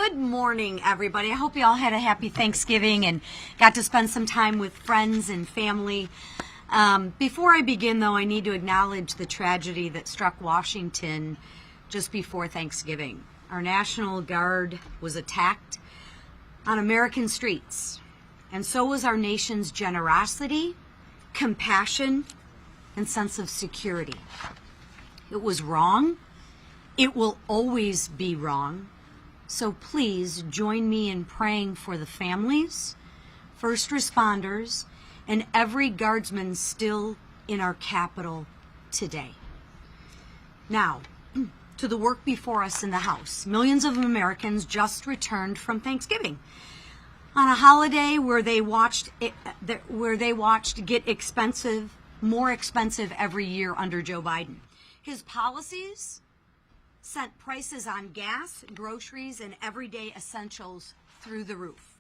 Good morning, everybody. I hope you all had a happy Thanksgiving and got to spend some time with friends and family. Before I begin, though, I need to acknowledge the tragedy that struck Washington just before Thanksgiving. Our National Guard was attacked on American streets, and so was our nation's generosity, compassion, and sense of security. It was wrong. It will always be wrong. So please join me in praying for the families, first responders, and every guardsman still in our capital today. Now, to the work before us in the House. Millions of Americans just returned from Thanksgiving on a holiday where they watched get expensive, more expensive every year under Joe Biden. His policies sent prices on gas, groceries, and everyday essentials through the roof.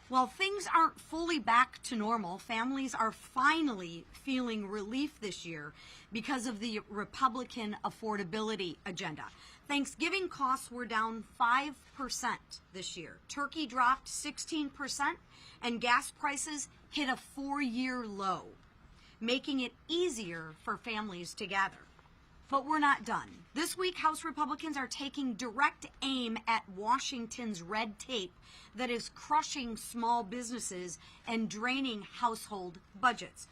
While things aren't fully back to normal, families are finally feeling relief this year because of the Republican affordability agenda. Thanksgiving costs were down 5% this year. Turkey dropped 16%, and gas prices hit a 4-year low, making it easier for families to gather. But we're not done. This week, House Republicans are taking direct aim at Washington's red tape that is crushing small businesses and draining household budgets.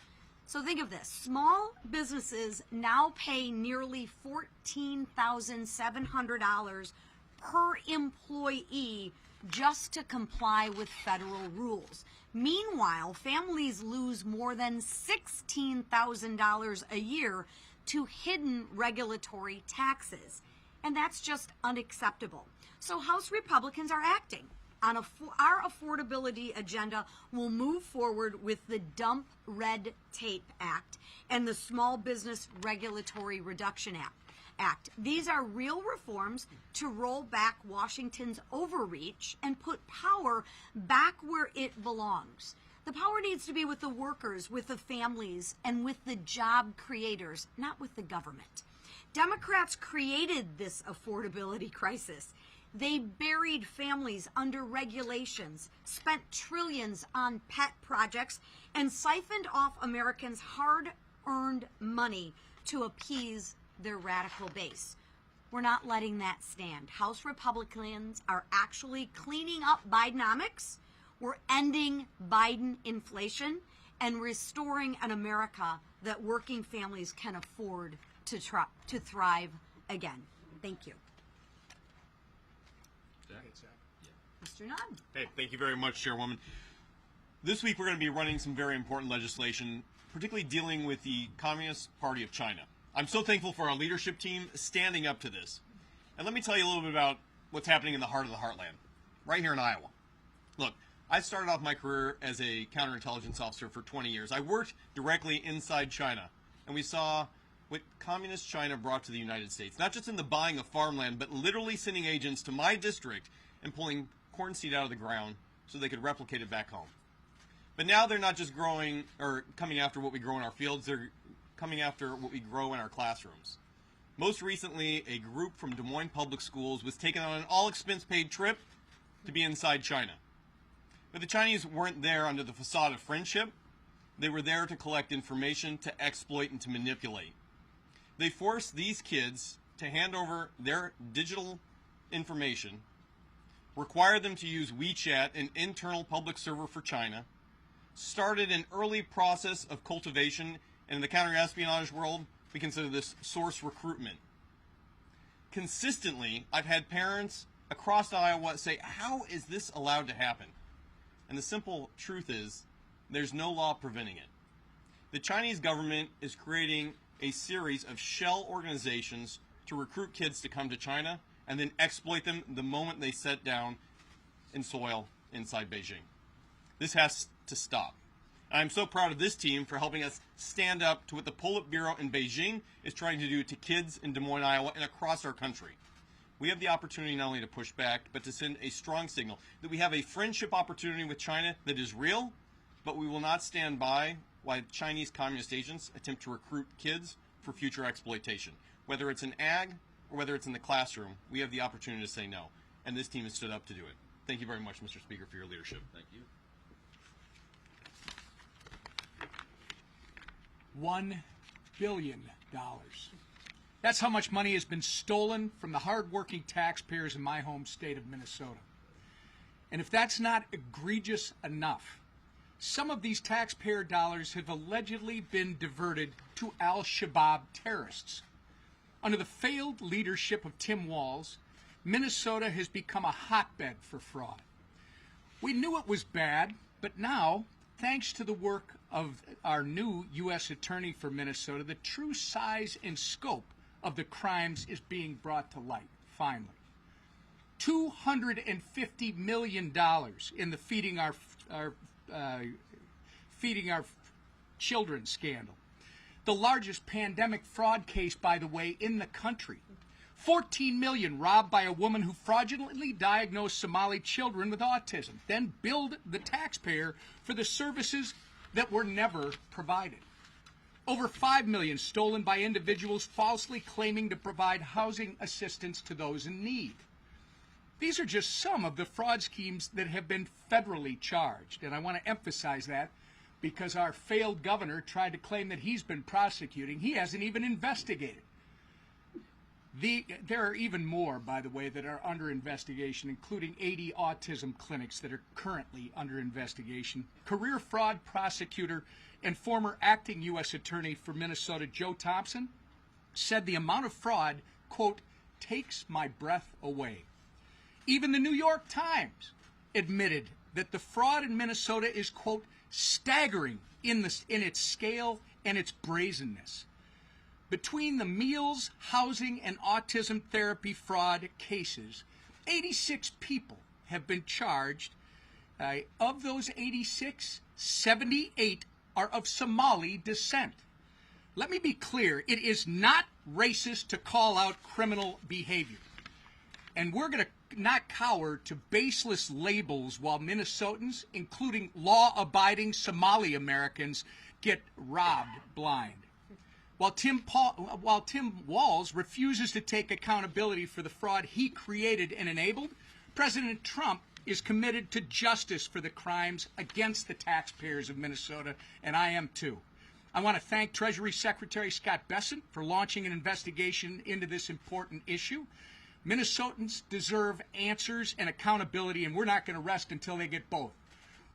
So think of this. Small businesses now pay nearly $14,700 per employee just to comply with federal rules. Meanwhile, families lose more than $16,000 a year to hidden regulatory taxes. And that's just unacceptable. So House Republicans are acting. Our affordability agenda will move forward with the Dump Red Tape Act and the Small Business Regulatory Reduction Act. These are real reforms to roll back Washington's overreach and put power back where it belongs. The power needs to be with the workers, with the families, and with the job creators, not with the government. Democrats created this affordability crisis. They buried families under regulations, spent trillions on pet projects, and siphoned off Americans' hard-earned money to appease their radical base. We're not letting that stand. House Republicans are actually cleaning up Bidenomics. We're ending Biden inflation and restoring an America that working families can afford to thrive again. Thank you. Mr. Nunn. Hey, thank you very much, Chairwoman. This week we're going to be running some very important legislation, particularly dealing with the Communist Party of China. I'm so thankful for our leadership team standing up to this. And let me tell you a little bit about what's happening in the heart of the heartland, right here in Iowa. Look, I started off my career as a counterintelligence officer for 20 years. I worked directly inside China, and we saw what Communist China brought to the United States, not just in the buying of farmland, but literally sending agents to my district and pulling corn seed out of the ground so they could replicate it back home. But now they're not just growing or coming after what we grow in our fields, they're coming after what we grow in our classrooms. Most recently, a group from Des Moines Public Schools was taken on an all-expense-paid trip to be inside China. But the Chinese weren't there under the facade of friendship. They were there to collect information, to exploit, and to manipulate. They forced these kids to hand over their digital information, required them to use WeChat, an internal public server for China, started an early process of cultivation, and in the counterespionage world, we consider this source recruitment. Consistently, I've had parents across Iowa say, how is this allowed to happen? And the simple truth is, there's no law preventing it. The Chinese government is creating a series of shell organizations to recruit kids to come to China and then exploit them the moment they set down in soil inside Beijing. This has to stop. And I'm so proud of this team for helping us stand up to what the Politburo in Beijing is trying to do to kids in Des Moines, Iowa, and across our country. We have the opportunity not only to push back, but to send a strong signal that we have a friendship opportunity with China that is real, but we will not stand by while Chinese communist agents attempt to recruit kids for future exploitation. Whether it's in ag or whether it's in the classroom, we have the opportunity to say no. and this team has stood up to do it. Thank you very much, Mr. Speaker, for your leadership. Thank you. $1 billion. That's how much money has been stolen from the hardworking taxpayers in my home state of Minnesota. And if that's not egregious enough, some of these taxpayer dollars have allegedly been diverted to al-Shabaab terrorists. Under the failed leadership of Tim Walz, Minnesota has become a hotbed for fraud. We knew it was bad, but now, thanks to the work of our new U.S. Attorney for Minnesota, the true size and scope of the crimes is being brought to light, finally. $250 million in the feeding our children scandal. The largest pandemic fraud case, by the way, in the country. 14 million robbed by a woman who fraudulently diagnosed Somali children with autism, then billed the taxpayer for the services that were never provided. Over 5 million stolen by individuals falsely claiming to provide housing assistance to those in need. These are just some of the fraud schemes that have been federally charged, and I want to emphasize that because our failed governor tried to claim that he's been prosecuting. He hasn't even investigated. There are even more, by the way, that are under investigation, including 80 autism clinics that are currently under investigation. Career fraud prosecutor and former acting U.S. Attorney for Minnesota, Joe Thompson, said the amount of fraud, quote, takes my breath away. Even the New York Times admitted that the fraud in Minnesota is, quote, staggering in its scale and its brazenness. Between the meals, housing, and autism therapy fraud cases, 86 people have been charged. Of those 86, 78 are of Somali descent. Let me be clear, it is not racist to call out criminal behavior. And we're going to not cower to baseless labels while Minnesotans, including law-abiding Somali Americans, get robbed blind. While Tim Walz refuses to take accountability for the fraud he created and enabled, President Trump is committed to justice for the crimes against the taxpayers of Minnesota, and I am too. I want to thank Treasury Secretary Scott Bessent for launching an investigation into this important issue. Minnesotans deserve answers and accountability, and we're not going to rest until they get both.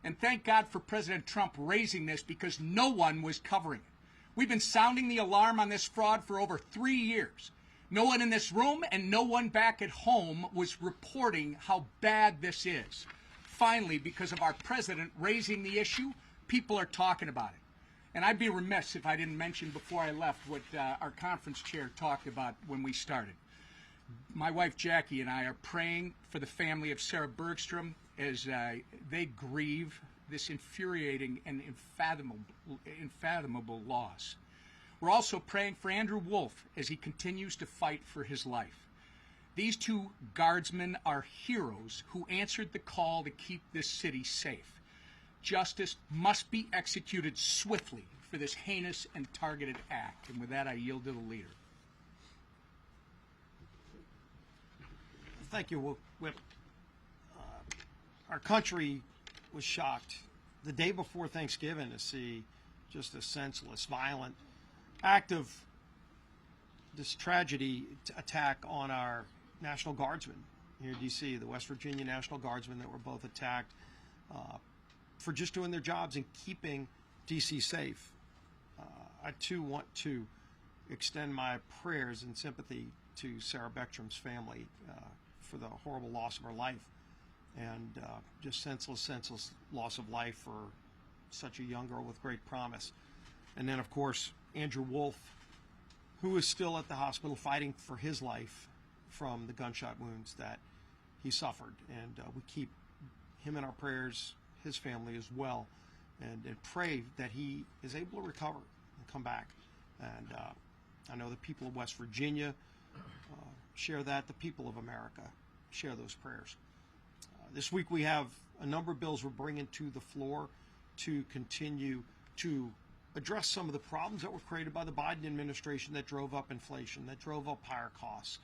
And thank God for President Trump raising this because no one was covering it. We've been sounding the alarm on this fraud for over 3 years. No one in this room and no one back at home was reporting how bad this is. Finally, because of our president raising the issue, people are talking about it. And I'd be remiss if I didn't mention before I left what our conference chair talked about when we started. My wife Jackie and I are praying for the family of Sarah Bergstrom as they grieve this infuriating and unfathomable loss. We're also praying for Andrew Wolf as he continues to fight for his life. These two guardsmen are heroes who answered the call to keep this city safe. Justice must be executed swiftly for this heinous and targeted act. And with that, I yield to the leader. Thank you, Whip. Our country was shocked the day before Thanksgiving to see just a senseless, violent act of this tragedy attack on our National Guardsmen here in D.C., the West Virginia National Guardsmen that were both attacked for just doing their jobs and keeping D.C. safe. I, too, want to extend my prayers and sympathy to Sarah Bergstrom's family for the horrible loss of her life and just senseless loss of life for such a young girl with great promise. And then, of course, Andrew Wolf, who is still at the hospital fighting for his life from the gunshot wounds that he suffered. And we keep him in our prayers, his family as well, and pray that he is able to recover and come back. And I know the people of West Virginia share that. The people of America share those prayers. This week we have a number of bills we're bringing to the floor to continue to address some of the problems that were created by the Biden administration that drove up inflation, that drove up higher costs.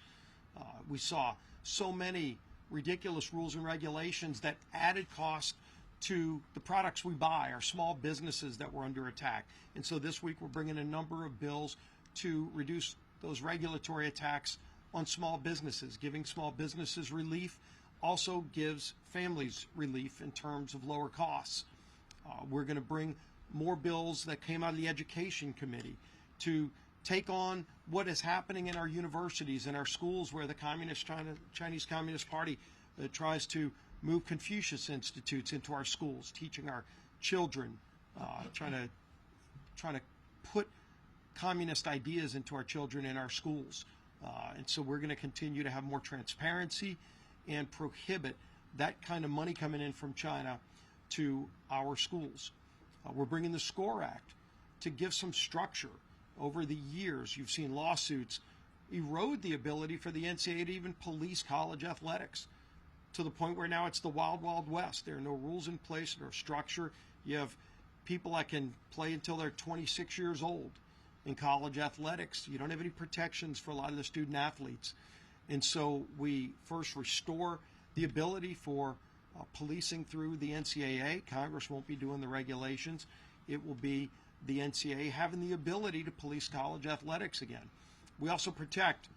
We saw so many ridiculous rules and regulations that added cost to the products we buy, our small businesses that were under attack. And so this week we're bringing a number of bills to reduce those regulatory attacks on small businesses. Giving small businesses relief also gives families relief in terms of lower costs. We're going to bring more bills that came out of the Education Committee to take on what is happening in our universities and our schools, where the Chinese Communist Party tries to move Confucius Institutes into our schools, teaching our children, trying to put communist ideas into our children in our schools. And so we're going to continue to have more transparency and prohibit that kind of money coming in from China to our schools. We're bringing the SCORE Act to give some structure. Over the years, you've seen lawsuits erode the ability for the NCAA to even police college athletics, to the point where now it's the wild, wild west. There are no rules in place, no structure. You have people that can play until they're 26 years old in college athletics. You don't have any protections for a lot of the student athletes. And so we first restore the ability for policing through the NCAA. Congress won't be doing the regulations. It will be the NCAA having the ability to police college athletics again. We also protect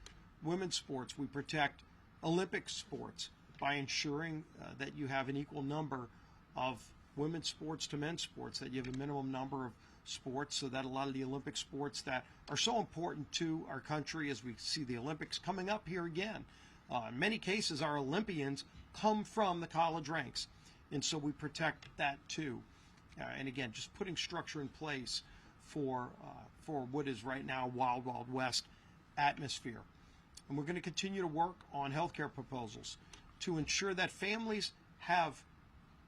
women's sports. We protect Olympic sports by ensuring that you have an equal number of women's sports to men's sports, that you have a minimum number of sports, so that a lot of the Olympic sports that are so important to our country, as we see the Olympics coming up here again. In many cases, our Olympians come from the college ranks, and so we protect that too. And again, just putting structure in place for what is right now wild, wild west atmosphere. And we're going to continue to work on health care proposals to ensure that families have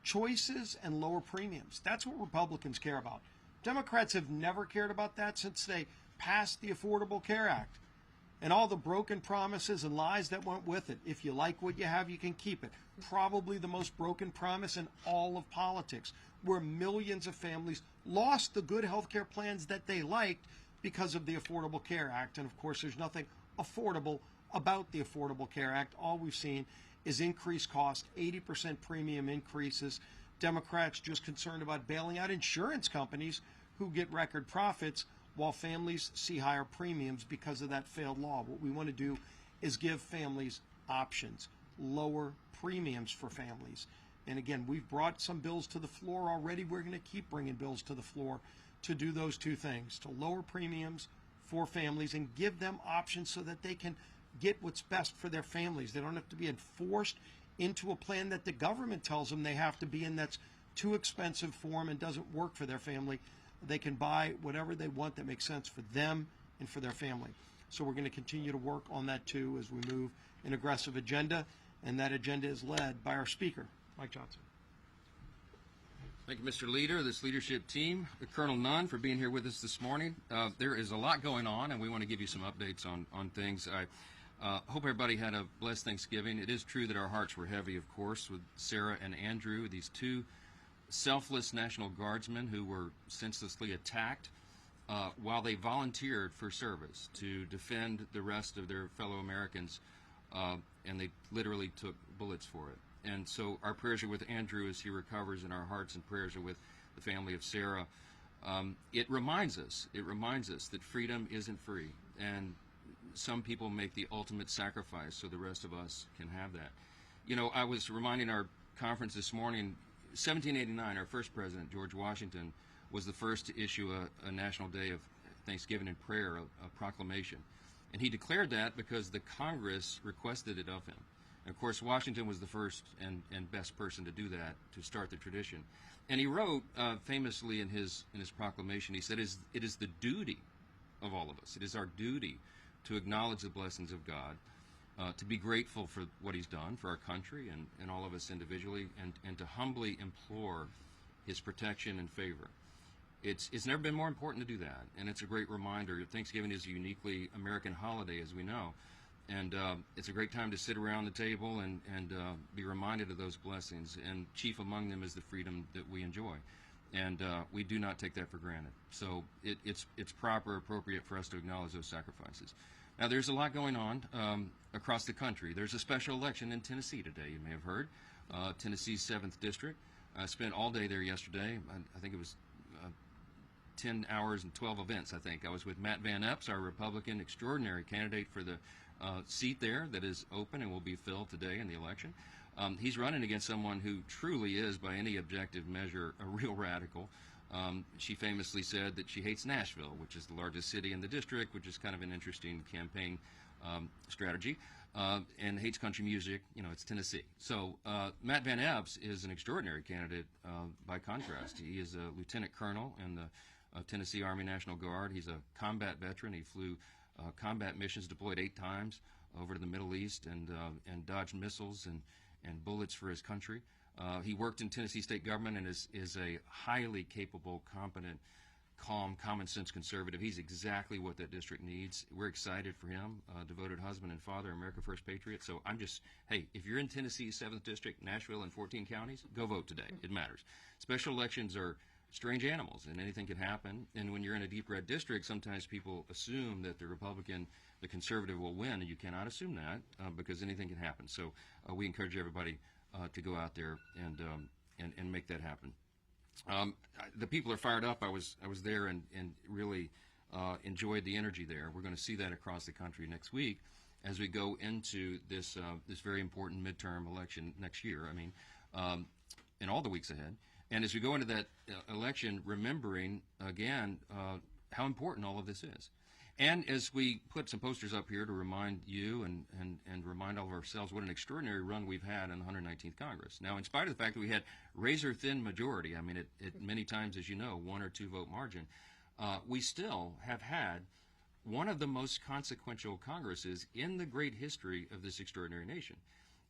choices and lower premiums. That's what Republicans care about. Democrats have never cared about that since they passed the Affordable Care Act and all the broken promises and lies that went with it. If you like what you have, you can keep it. Probably the most broken promise in all of politics, where millions of families lost the good health care plans that they liked because of the Affordable Care Act. And of course, there's nothing affordable about the Affordable Care Act. All we've seen is increased cost, 80% premium increases. Democrats just concerned about bailing out insurance companies who get record profits, while families see higher premiums because of that failed law. What we want to do is give families options, lower premiums for families. And again, we've brought some bills to the floor already. We're going to keep bringing bills to the floor to do those two things, to lower premiums for families and give them options so that they can get what's best for their families. They don't have to be enforced into a plan that the government tells them they have to be in, that's too expensive for them and doesn't work for their family. They can buy whatever they want that makes sense for them and for their family. So we're going to continue to work on that too as we move an aggressive agenda, and that agenda is led by our Speaker, Mike Johnson. Thank you, Mr. Leader, this leadership team, Colonel Nunn, for being here with us this morning. There is a lot going on, and we want to give you some updates on things. I hope everybody had a blessed Thanksgiving. It is true that our hearts were heavy, of course, with Sarah and Andrew, these two selfless National Guardsmen who were senselessly attacked while they volunteered for service to defend the rest of their fellow Americans, and they literally took bullets for it. And so our prayers are with Andrew as he recovers, and our hearts and prayers are with the family of Sarah. It reminds us that freedom isn't free, and some people make the ultimate sacrifice so the rest of us can have that. You know, I was reminding our conference this morning, 1789, our first president, George Washington, was the first to issue a national day of thanksgiving and prayer, a proclamation. And he declared that because the Congress requested it of him. And of course, Washington was the first and best person to do that, to start the tradition. And he wrote famously in his proclamation, he said, it is the duty of all of us, it is our duty to acknowledge the blessings of God, to be grateful for what he's done for our country and all of us individually, and to humbly implore his protection and favor. It's never been more important to do that, and it's a great reminder. Thanksgiving is a uniquely American holiday, as we know, and it's a great time to sit around the table and be reminded of those blessings, and chief among them is the freedom that we enjoy, and we do not take that for granted. So it's proper, appropriate for us to acknowledge those sacrifices. Now, there's a lot going on across the country. There's a special election in Tennessee today, you may have heard. Tennessee's 7th District. I spent all day there yesterday. I think it was 10 hours and 12 events, I think. I was with Matt Van Epps, our Republican extraordinary candidate for the seat there that is open and will be filled today in the election. He's running against someone who truly is, by any objective measure, a real radical. She famously said that she hates Nashville, which is the largest city in the district, which is kind of an interesting campaign strategy, and hates country music. You know, it's Tennessee. So Matt Van Epps is an extraordinary candidate by contrast. He is a lieutenant colonel in the Tennessee Army National Guard. He's a combat veteran. He flew combat missions, deployed 8 times over to the Middle East, and dodged missiles and bullets for his country. He worked in Tennessee state government and is a highly capable, competent, calm, common-sense conservative. He's exactly what that district needs. We're excited for him, devoted husband and father, America First patriot. So I'm just, hey, if you're in Tennessee's 7th District, Nashville, and 14 counties, go vote today. It matters. Special elections are strange animals, and anything can happen. And when you're in a deep red district, sometimes people assume that the Republican, the conservative, will win, and you cannot assume that because anything can happen. So we encourage everybody to go out there and make that happen. The people are fired up. I was there and really enjoyed the energy there. We're going to see that across the country next week as we go into this very important midterm election next year. I mean, in all the weeks ahead. And as we go into that election, remembering again how important all of this is. And as we put some posters up here to remind you and remind all of ourselves what an extraordinary run we've had in the 119th Congress. Now, in spite of the fact that we had razor-thin majority, I mean, it many times, as you know, 1 or 2 vote margin, we still have had one of the most consequential Congresses in the great history of this extraordinary nation.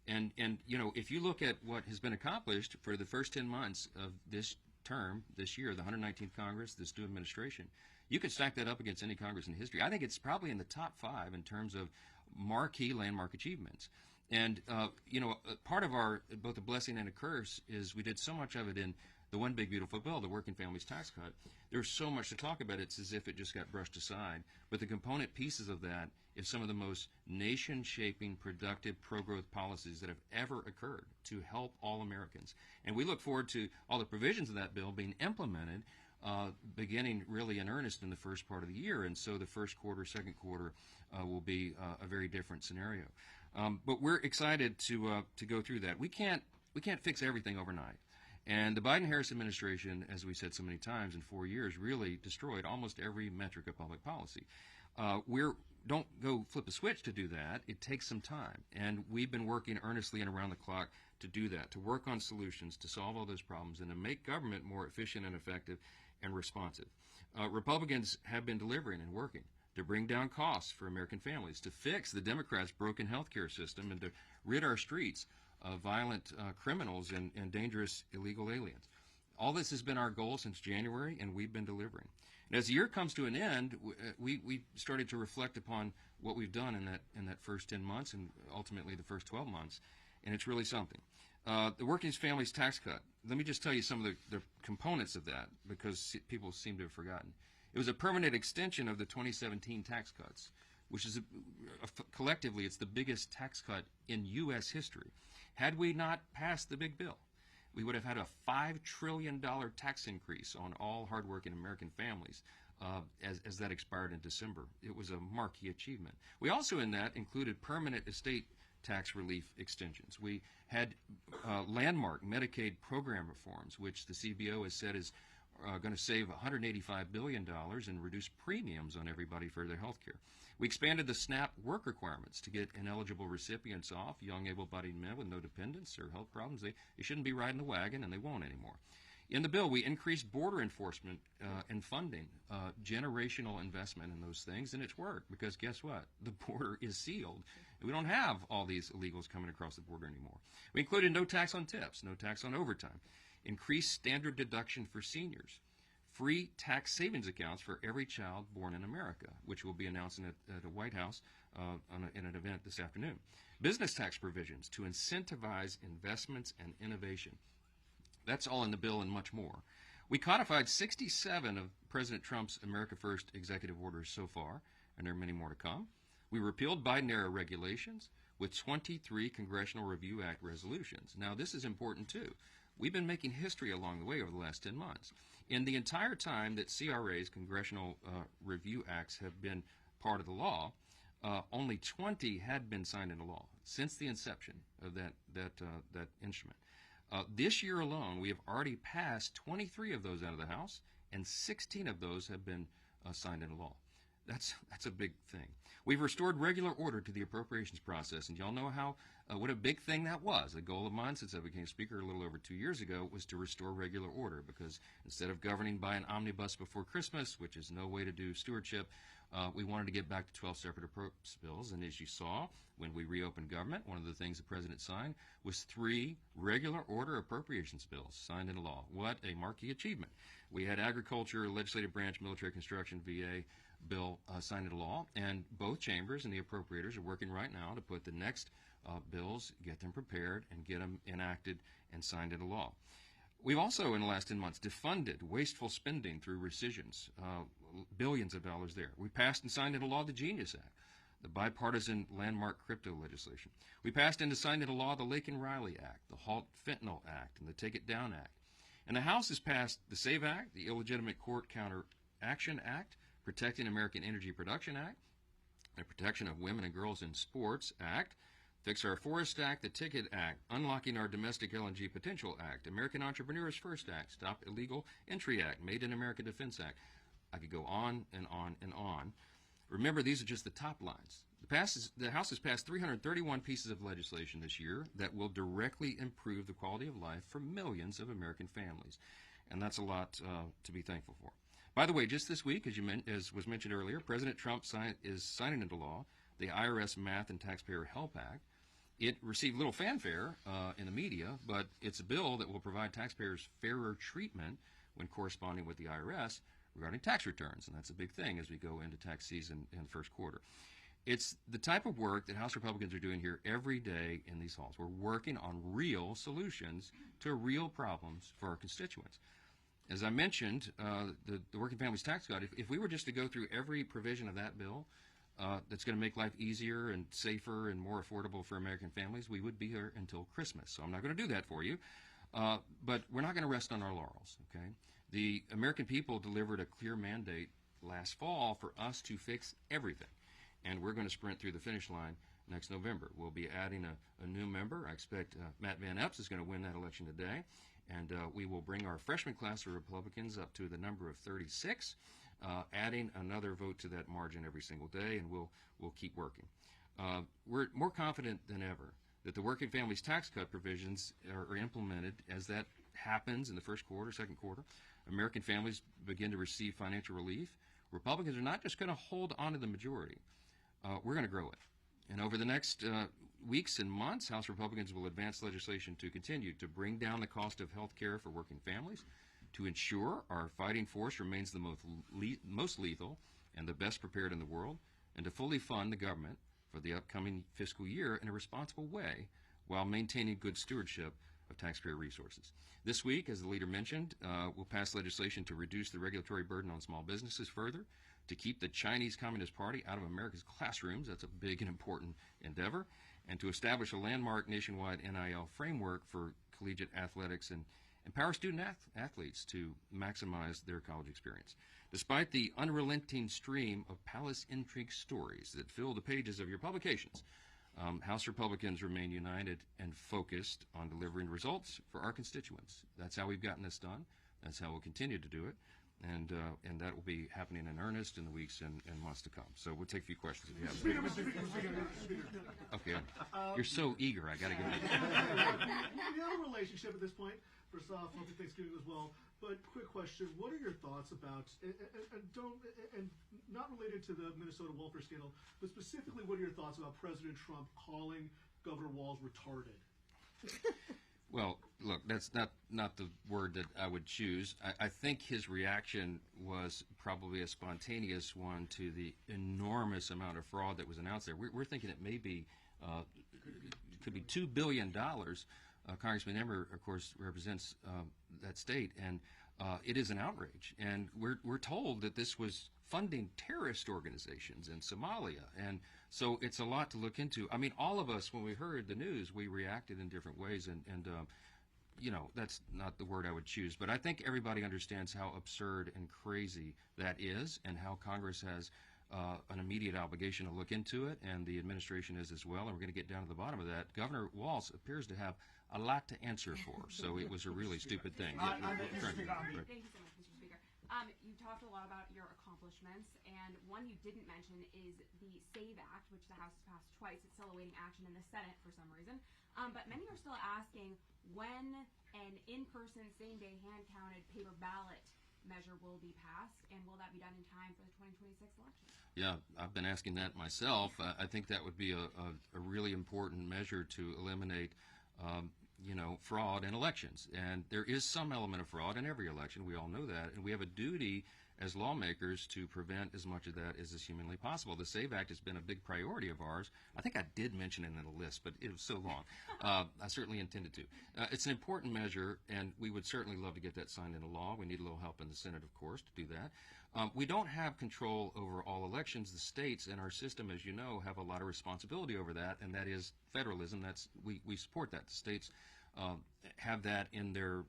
And you know, if you look at what has been accomplished for the first 10 months of this term, this year, the 119th Congress, this new administration, you could stack that up against any Congress in history. I think it's probably in the top 5 in terms of marquee landmark achievements. And, you know, part of our, both a blessing and a curse is we did so much of it in the One Big Beautiful Bill, the Working Families Tax Cut. There's so much to talk about. It's as if it just got brushed aside. But the component pieces of that is some of the most nation-shaping, productive, pro-growth policies that have ever occurred to help all Americans. And we look forward to all the provisions of that bill being implemented beginning really in earnest in the first part of the year. And so the first quarter, second quarter will be a very different scenario. But we're excited to go through that. We can't fix everything overnight. And the Biden-Harris administration, as we said so many times, in 4 years really destroyed almost every metric of public policy. Don't go flip a switch to do that. It takes some time. And we've been working earnestly and around the clock to do that, to work on solutions, to solve all those problems, and to make government more efficient and effective and responsive. Republicans have been delivering and working to bring down costs for American families, to fix the Democrats' broken health care system, and to rid our streets of violent criminals and dangerous illegal aliens. All this has been our goal since January, and we've been delivering. And as the year comes to an end, we started to reflect upon what we've done in that first 10 months and ultimately the first 12 months, and it's really something. The Working Families Tax Cut, let me just tell you some of the components of that, because people seem to have forgotten. It was a permanent extension of the 2017 tax cuts, which is collectively it's the biggest tax cut in U.S. history. Had we not passed the big bill, we would have had a $5 trillion tax increase on all hardworking American families as that expired in December. It was a marquee achievement. We also in that included permanent estate tax relief extensions. We had landmark Medicaid program reforms, which the CBO has said is going to save $185 billion and reduce premiums on everybody for their health care. We expanded the SNAP work requirements to get ineligible recipients off, young able-bodied men with no dependents or health problems. They shouldn't be riding the wagon, and they won't anymore. In the bill, we increased border enforcement and funding, generational investment in those things, and it's worked because guess what? The border is sealed. We don't have all these illegals coming across the border anymore. We included no tax on tips, no tax on overtime, increased standard deduction for seniors, free tax savings accounts for every child born in America, which we'll be announcing at the White House in an event this afternoon. Business tax provisions to incentivize investments and innovation. That's all in the bill and much more. We codified 67 of President Trump's America First executive orders so far, and there are many more to come. We repealed Biden-era regulations with 23 Congressional Review Act resolutions. Now, this is important, too. We've been making history along the way over the last 10 months. In the entire time that CRAs, Congressional Review Acts, have been part of the law, only 20 had been signed into law since the inception of that instrument. This year alone, we have already passed 23 of those out of the House, and 16 of those have been signed into law. That's a big thing. We've restored regular order to the appropriations process, and y'all know how what a big thing that was. The goal of mine since I became Speaker a little over 2 years ago was to restore regular order, because instead of governing by an omnibus before Christmas, which is no way to do stewardship, we wanted to get back to 12 separate appropriations bills. And as you saw, when we reopened government, one of the things the President signed was 3 regular order appropriations bills signed into law. What a marquee achievement. We had agriculture, legislative branch, military construction, VA bill signed into law, and both chambers and the appropriators are working right now to put the next bills, get them prepared, and get them enacted and signed into law. We've also, in the last 10 months, defunded wasteful spending through rescissions, billions of dollars there. We passed and signed into law the Genius Act, the bipartisan landmark crypto legislation. We passed and signed into law the Laken Riley Act, the Halt Fentanyl Act, and the Take It Down Act. And the House has passed the SAVE Act, the Illegitimate Court Counter Action Act, Protecting American Energy Production Act, the Protection of Women and Girls in Sports Act, Fix Our Forest Act, the Ticket Act, Unlocking Our Domestic LNG Potential Act, American Entrepreneurs First Act, Stop Illegal Entry Act, Made in America Defense Act. I could go on and on and on. Remember, these are just the top lines. The House has passed 331 pieces of legislation this year that will directly improve the quality of life for millions of American families. And that's a lot to be thankful for. By the way, just this week, as was mentioned earlier, President Trump is signing into law the IRS Math and Taxpayer Help Act. It received little fanfare in the media, but it's a bill that will provide taxpayers fairer treatment when corresponding with the IRS regarding tax returns, and that's a big thing as we go into tax season in the first quarter. It's the type of work that House Republicans are doing here every day in these halls. We're working on real solutions to real problems for our constituents. As I mentioned, the Working Families Tax Code, if we were just to go through every provision of that bill that's going to make life easier and safer and more affordable for American families, we would be here until Christmas. So I'm not going to do that for you. But we're not going to rest on our laurels, okay? The American people delivered a clear mandate last fall for us to fix everything. And we're going to sprint through the finish line next November. We'll be adding a new member. I expect Matt Van Epps is going to win that election today. And we will bring our freshman class of Republicans up to the number of 36, adding another vote to that margin every single day, and we'll keep working. We're more confident than ever that the Working Families Tax Cut provisions are implemented as that happens in the first quarter, second quarter. American families begin to receive financial relief. Republicans are not just going to hold on to the majority. We're going to grow it. And over the next weeks and months, House Republicans will advance legislation to continue to bring down the cost of health care for working families, to ensure our fighting force remains the most lethal and the best prepared in the world, and to fully fund the government for the upcoming fiscal year in a responsible way while maintaining good stewardship of taxpayer resources. This week, as the leader mentioned, we'll pass legislation to reduce the regulatory burden on small businesses further, to keep the Chinese Communist Party out of America's classrooms. That's a big and important endeavor. And to establish a landmark nationwide NIL framework for collegiate athletics and empower student athletes to maximize their college experience. Despite the unrelenting stream of palace intrigue stories that fill the pages of your publications, House Republicans remain united and focused on delivering results for our constituents. That's how we've gotten this done. That's how we'll continue to do it. And that will be happening in earnest in the weeks and months to come. So we'll take a few questions if you have. Okay, you're so eager. I got to get it. We have a relationship at this point. First off, happy Thanksgiving as well. But quick question: what are your thoughts about and not related to the Minnesota welfare scandal, but specifically, what are your thoughts about President Trump calling Governor Walz retarded? Well, look, that's not the word that I would choose. I think his reaction was probably a spontaneous one to the enormous amount of fraud that was announced there. We're thinking it may be, could be $2 billion. Congressman Emmer, of course, represents that state, and it is an outrage. And we're told that this was funding terrorist organizations in Somalia. And so it's a lot to look into. I mean, all of us, when we heard the news, we reacted in different ways. And you know, that's not the word I would choose. But I think everybody understands how absurd and crazy that is, and how Congress has an immediate obligation to look into it, and the administration is as well, and we're going to get down to the bottom of that. Governor Walz appears to have a lot to answer for, so it was a really stupid thing. Thank you so much, Mr. Speaker. You talked a lot about your accomplishments, and one you didn't mention is the SAVE Act, which the House has passed twice. It's still awaiting action in the Senate for some reason. But many are still asking when an in-person, same-day, hand-counted paper ballot measure will be passed, and will that be done in time for the 2026 election? Yeah, I've been asking that myself. I think that would be a really important measure to eliminate you know, fraud in elections. And there is some element of fraud in every election. We all know that. And we have a duty as lawmakers to prevent as much of that as is humanly possible. The SAVE Act has been a big priority of ours. I think I did mention it in the list, but it was so long. I certainly intended to. It's an important measure, and we would certainly love to get that signed into law. We need a little help in the Senate, of course, to do that. We don't have control over all elections. The states in our system, as you know, have a lot of responsibility over that, and that is federalism. We support that. The states have that in their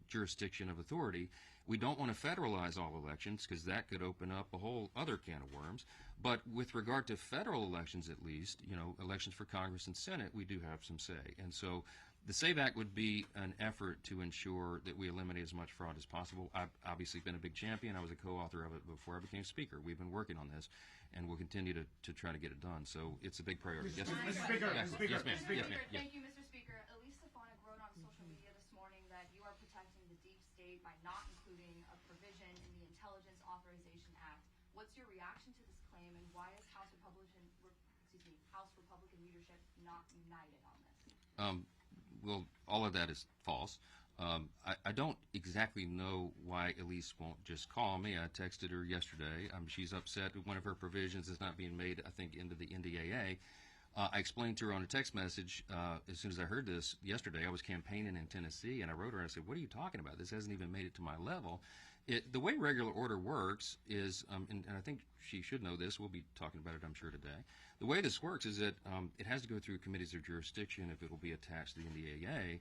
jurisdiction of authority. We don't want to federalize all elections because that could open up a whole other can of worms. But with regard to federal elections, at least, you know, elections for Congress and Senate, we do have some say. And so the SAVE Act would be an effort to ensure that we eliminate as much fraud as possible. I've obviously been a big champion. I was a co-author of it before I became Speaker. We've been working on this, and we'll continue to try to get it done. So it's a big priority. Yes, ma'am. Mr. Speaker, Yes, Mr. Speaker, yes, ma'am. Mr. Speaker. Yes, ma'am. Yes. Thank you, Mr. Speaker. Elise Stefanik wrote on social media this morning that you are protecting the deep state by not including a provision in the Intelligence Authorization Act. What's your reaction to this claim, and why is House Republican leadership not united on this? Well, all of that is false. I don't exactly know why Elise won't just call me. I texted her yesterday. She's upset that one of her provisions is not being made, I think, into the NDAA. I explained to her on a text message as soon as I heard this yesterday. I was campaigning in Tennessee, and I wrote her and I said, what are you talking about? This hasn't even made it to my level. The way regular order works is, and I think she should know this, we'll be talking about it, I'm sure, today. The way this works is that it has to go through committees of jurisdiction if it will be attached to the NDAA.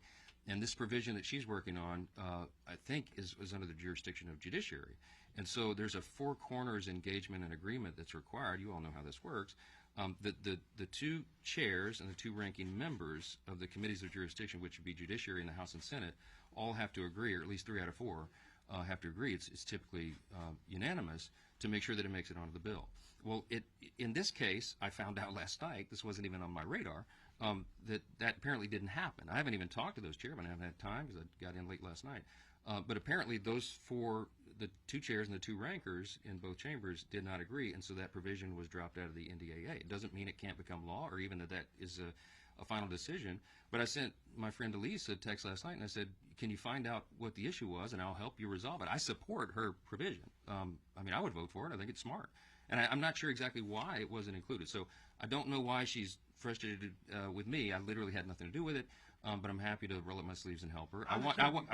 And this provision that she's working on, I think, is under the jurisdiction of judiciary. And so there's a four corners engagement and agreement that's required. You all know how this works. The two chairs and the two ranking members of the committees of jurisdiction, which would be judiciary and the House and Senate, all have to agree, or at least 3 out of 4 have to agree. It's typically unanimous to make sure that it makes it onto the bill. Well, in this case, I found out last night, this wasn't even on my radar, that apparently didn't happen. I haven't even talked to those chairmen. I haven't had time because I got in late last night. But apparently those four, the two chairs and the two rankers in both chambers did not agree, and so that provision was dropped out of the NDAA. It doesn't mean it can't become law or even that is a final decision. But I sent my friend Elise a text last night and I said, can you find out what the issue was and I'll help you resolve it. I support her provision. I mean, I would vote for it. I think it's smart. And I'm not sure exactly why it wasn't included. So I don't know why she's frustrated with me. I literally had nothing to do with it, but I'm happy to roll up my sleeves and help her. I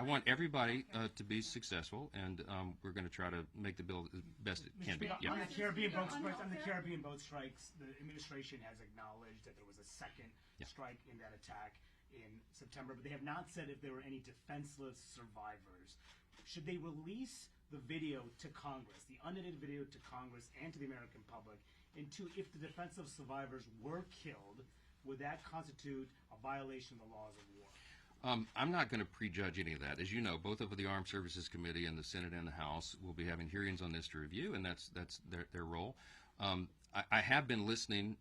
want everybody to be successful, and we're going to try to make the bill as best it can be. On the Caribbean boat strikes, the administration has acknowledged that there was a second strike in that attack in September, but they have not said if there were any defenseless survivors. Should they release the video to Congress, the unedited video to Congress and to the American public? And two, if the defenseless survivors were killed, would that constitute a violation of the laws of war? I'm not going to prejudge any of that. As you know, both of the Armed Services Committee and the Senate and the House will be having hearings on this to review, and that's their role. I have been listening.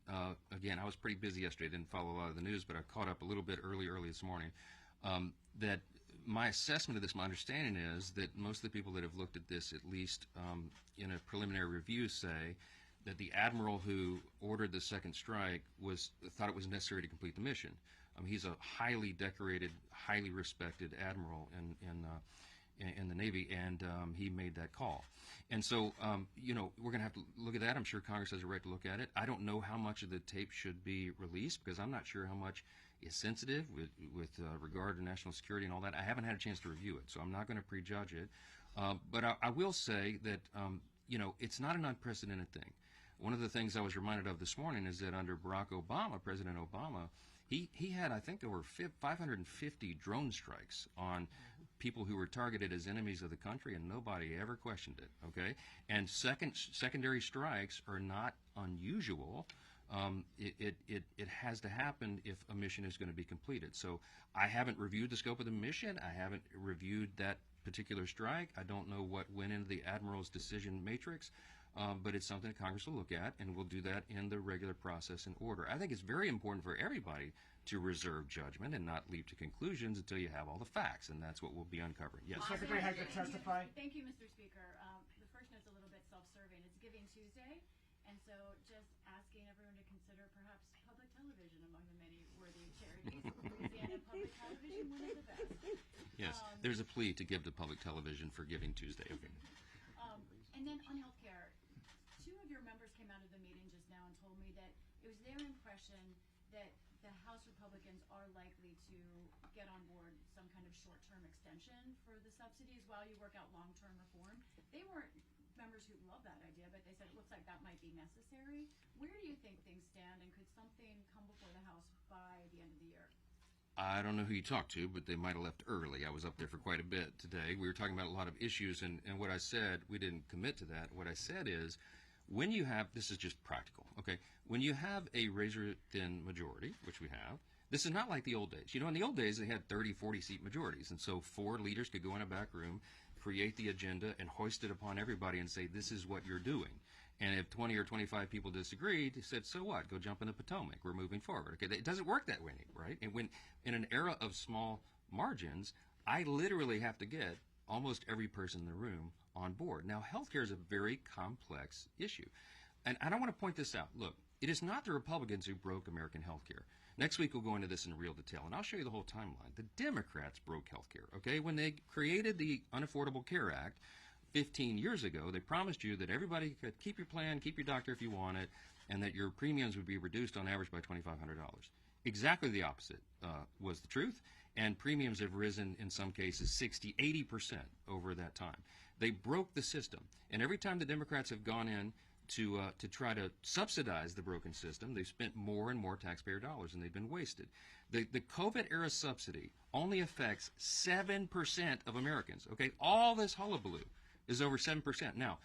Again, I was pretty busy yesterday. Didn't follow a lot of the news, but I caught up a little bit early this morning. That my assessment of this, my understanding is that most of the people that have looked at this, at least in a preliminary review, say that the admiral who ordered the second strike thought it was necessary to complete the mission. He's a highly decorated, highly respected admiral in the Navy, and he made that call. And so, we're going to have to look at that. I'm sure Congress has a right to look at it. I don't know how much of the tape should be released because I'm not sure how much is sensitive with regard to national security and all that. I haven't had a chance to review it, so I'm not going to prejudge it. But I will say that, it's not an unprecedented thing. One of the things I was reminded of this morning is that under Barack Obama, President Obama, he had, I think, over 550 drone strikes on people who were targeted as enemies of the country, and nobody ever questioned it, okay? And secondary strikes are not unusual. It has to happen if a mission is going to be completed. So I haven't reviewed the scope of the mission. I haven't reviewed that particular strike. I don't know what went into the Admiral's decision matrix. But it's something that Congress will look at, and we'll do that in the regular process and order. I think it's very important for everybody to reserve judgment and not leap to conclusions until you have all the facts, and that's what we'll be uncovering. Yes. The Secretary has to testify. Thank you, Mr. Speaker. The first note's a little bit self-serving. It's Giving Tuesday, and so just asking everyone to consider perhaps public television among the many worthy charities. Louisiana Public Television, one of the best. Yes, there's a plea to give to public television for Giving Tuesday. Okay. And then on healthcare, two of your members came out of the meeting just now and told me that it was their impression that the House Republicans are likely to get on board some kind of short-term extension for the subsidies while you work out long-term reform. They weren't members who love that idea, but they said it looks like that might be necessary. Where do you think things stand, and could something come before the House by the end of the year? I don't know who you talked to, but they might have left early. I was up there for quite a bit today. We were talking about a lot of issues, and what I said, we didn't commit to that. What I said is, when you have, this is just practical, okay? When you have a razor-thin majority, which we have, this is not like the old days. In the old days, they had 30, 40-seat majorities, and so 4 leaders could go in a back room, create the agenda, and hoist it upon everybody and say, this is what you're doing. And if 20 or 25 people disagreed, they said, so what? Go jump in the Potomac. We're moving forward. Okay, it doesn't work that way, right? And when in an era of small margins, I literally have to get almost every person in the room on board. Now, healthcare is a very complex issue. And I don't want to point this out. Look, it is not the Republicans who broke American healthcare. Next week, we'll go into this in real detail, and I'll show you the whole timeline. The Democrats broke healthcare, okay? When they created the Unaffordable Care Act 15 years ago, they promised you that everybody could keep your plan, keep your doctor if you want it, and that your premiums would be reduced on average by $2,500. Exactly the opposite was the truth, and premiums have risen in some cases 60, 80% over that time. They broke the system, and every time the Democrats have gone in to try to subsidize the broken system, they've spent more and more taxpayer dollars, and they've been wasted. The COVID-era subsidy only affects 7% of Americans, okay? All this hullabaloo is over 7%. Now,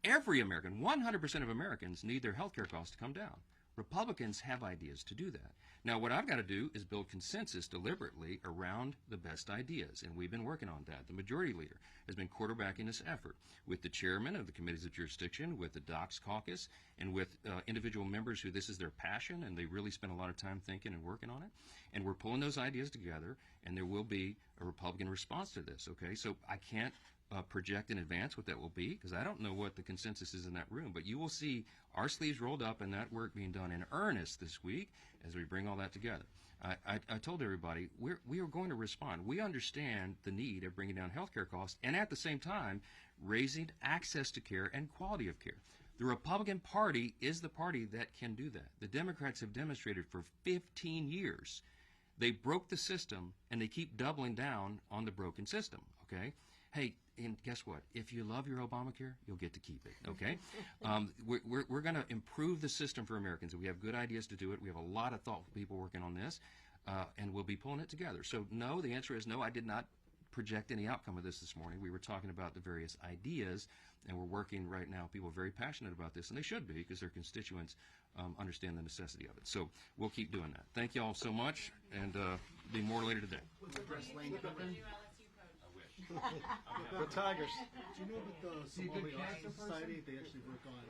every American, 100% of Americans need their health care costs to come down. Republicans have ideas to do that. Now, what I've got to do is build consensus deliberately around the best ideas, and we've been working on that. The majority leader has been quarterbacking this effort with the chairman of the committees of jurisdiction, with the Docs Caucus, and with individual members who this is their passion, and they really spend a lot of time thinking and working on it. And we're pulling those ideas together, and there will be a Republican response to this, okay? So I can't project in advance what that will be, because I don't know what the consensus is in that room, but you will see our sleeves rolled up and that work being done in earnest this week as we bring all that together. I told everybody we are going to respond. We understand the need of bringing down healthcare costs and at the same time raising access to care and quality of care. The Republican Party is the party that can do that. The Democrats have demonstrated for 15 years they broke the system and they keep doubling down on the broken system, okay? Hey, and guess what? If you love your Obamacare, you'll get to keep it, okay? We're going to improve the system for Americans. We have good ideas to do it. We have a lot of thoughtful people working on this, and we'll be pulling it together. So no, the answer is no, I did not project any outcome of this morning. We were talking about the various ideas, and we're working right now. People are very passionate about this, and they should be, because their constituents understand the necessity of it. So we'll keep doing that. Thank you all so much, and be more later today. The Tigers. Do you know that the Somali Society, they actually work on